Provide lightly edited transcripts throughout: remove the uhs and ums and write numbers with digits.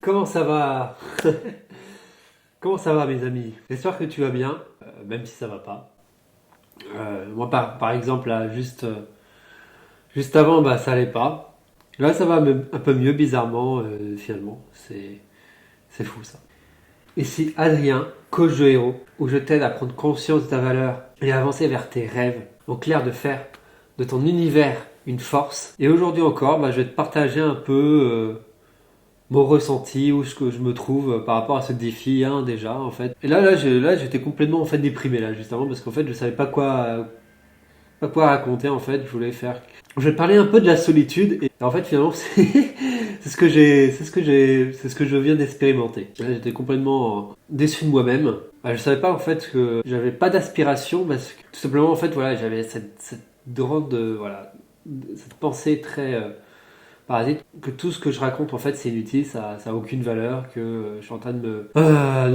Comment ça va? Comment ça va mes amis? J'espère que tu vas bien, même si ça va pas. Moi par exemple là juste avant bah ça allait pas. Là ça va un peu mieux bizarrement finalement. C'est fou ça. Ici Adrien, coach de héros, où je t'aide à prendre conscience de ta valeur et à avancer vers tes rêves. En clair de faire de ton univers une force. Et aujourd'hui encore, bah, je vais te partager un peu mon ressenti, où ce que je me trouve par rapport à ce défi hein, déjà en fait. Et là j'étais complètement en fait déprimé là juste avant parce qu'en fait je savais pas quoi raconter en fait. Je vais parler un peu de la solitude et en fait finalement c'est ce que je viens d'expérimenter. Là j'étais complètement déçu de moi-même. Je savais pas en fait que j'avais pas d'aspiration parce que tout simplement en fait voilà j'avais cette drôle de voilà cette pensée très parasite, que tout ce que je raconte en fait c'est inutile, ça a aucune valeur, que je suis en train de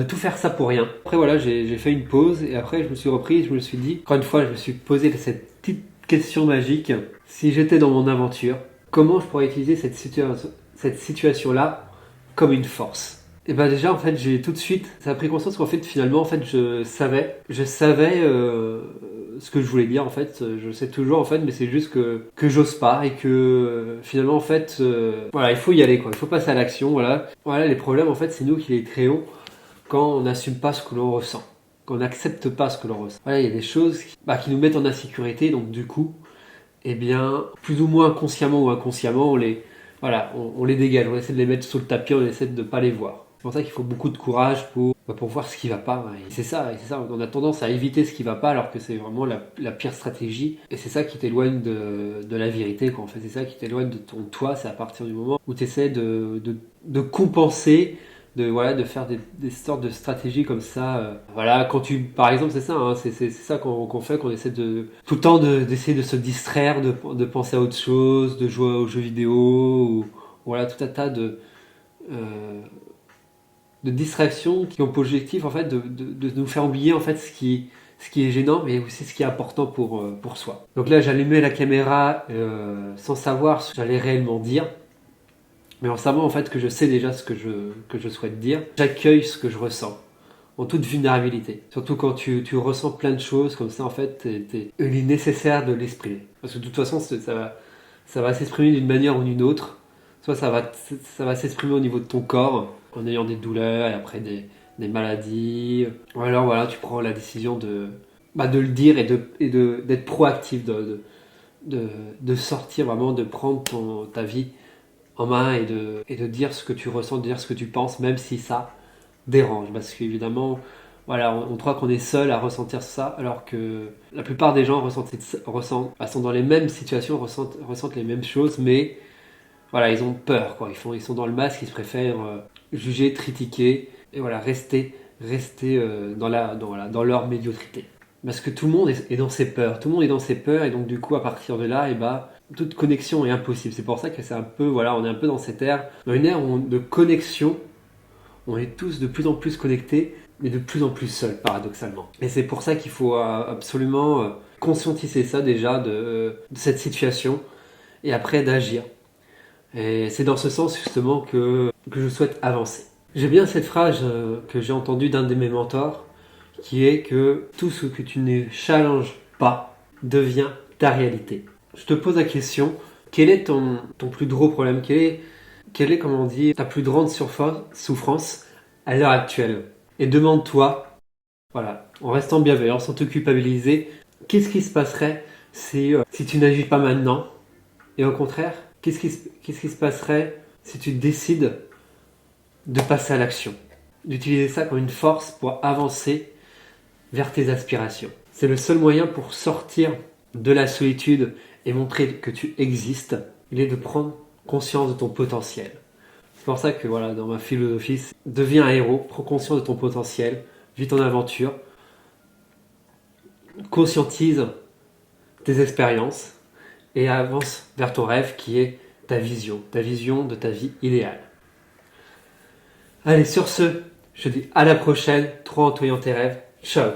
tout faire ça pour rien. Après voilà, j'ai fait une pause et après je me suis repris, je me suis dit, encore une fois, je me suis posé cette petite question magique, si j'étais dans mon aventure, comment je pourrais utiliser cette situation-là comme une force? Et ben déjà en fait j'ai tout de suite ça a pris conscience qu'en fait finalement en fait je savais ce que je voulais dire en fait je sais toujours en fait mais c'est juste que j'ose pas et que finalement en fait voilà il faut y aller quoi il faut passer à l'action voilà les problèmes en fait c'est nous qui les créons quand on n'assume pas ce que l'on ressent quand on n'accepte pas ce que l'on ressent voilà il y a des choses qui nous mettent en insécurité donc du coup eh bien plus ou moins consciemment ou inconsciemment on les dégage on essaie de les mettre sous le tapis on essaie de ne pas les voir. C'est pour ça qu'il faut beaucoup de courage pour voir ce qui va pas. Et c'est ça. On a tendance à éviter ce qui va pas alors que c'est vraiment la pire stratégie. Et c'est ça qui t'éloigne de la vérité. Quoi. En fait, c'est ça qui t'éloigne de ton toi. C'est à partir du moment où tu essaies de compenser, de faire des sortes de stratégies comme ça. Voilà, par exemple, c'est ça. Hein, c'est ça qu'on fait, qu'on essaie tout le temps d'essayer de se distraire, de penser à autre chose, de jouer aux jeux vidéo. Voilà, tout un tas euh, de distractions qui ont pour objectif en fait de nous faire oublier en fait ce qui est gênant mais aussi ce qui est important pour soi. Donc là j'allumais la caméra sans savoir ce que j'allais réellement dire, mais en savant en fait que je sais déjà que je souhaite dire, j'accueille ce que je ressens en toute vulnérabilité. Surtout quand tu ressens plein de choses comme ça en fait, il est nécessaire de l'exprimer. Parce que de toute façon ça va s'exprimer d'une manière ou d'une autre. Soit ça va s'exprimer au niveau de ton corps, en ayant des douleurs et après des maladies. Ou alors voilà, tu prends la décision de le dire d'être proactif, de sortir vraiment, de prendre ta vie en main et de dire ce que tu ressens, de dire ce que tu penses, même si ça dérange. Parce qu'évidemment, voilà, on croit qu'on est seul à ressentir ça, alors que la plupart des gens sont dans les mêmes situations, ressentent les mêmes choses, mais voilà, ils ont peur, quoi. Ils sont dans le masque, ils se préfèrent juger, critiquer, et voilà, rester dans leur médiocrité. Parce que tout le monde est dans ses peurs, tout le monde est dans ses peurs, et donc du coup, à partir de là, et bah, toute connexion est impossible. C'est pour ça que c'est un peu, voilà, on est un peu dans cette ère, dans une ère de connexion, on est tous de plus en plus connectés, mais de plus en plus seuls, paradoxalement. Et c'est pour ça qu'il faut absolument conscientiser ça déjà de cette situation, et après d'agir. Et c'est dans ce sens justement que je souhaite avancer. J'ai bien cette phrase que j'ai entendue d'un de mes mentors, qui est que tout ce que tu ne challenges pas devient ta réalité. Je te pose la question, quel est ton plus gros problème? Quelle est, comment on dit, ta plus grande souffrance à l'heure actuelle? Et demande-toi, voilà, en restant bienveillant, sans te culpabiliser, qu'est-ce qui se passerait si tu n'agis pas maintenant? Et au contraire, qu'est-ce qui se passerait si tu décides de passer à l'action? D'utiliser ça comme une force pour avancer vers tes aspirations. C'est le seul moyen pour sortir de la solitude et montrer que tu existes. Il est de prendre conscience de ton potentiel. C'est pour ça que voilà, dans ma philosophie, deviens un héros, prends conscience de ton potentiel, vis ton aventure, conscientise tes expériences et avance vers ton rêve qui est ta vision de ta vie idéale. Allez, sur ce, je te dis à la prochaine, trop en tes rêves. Ciao!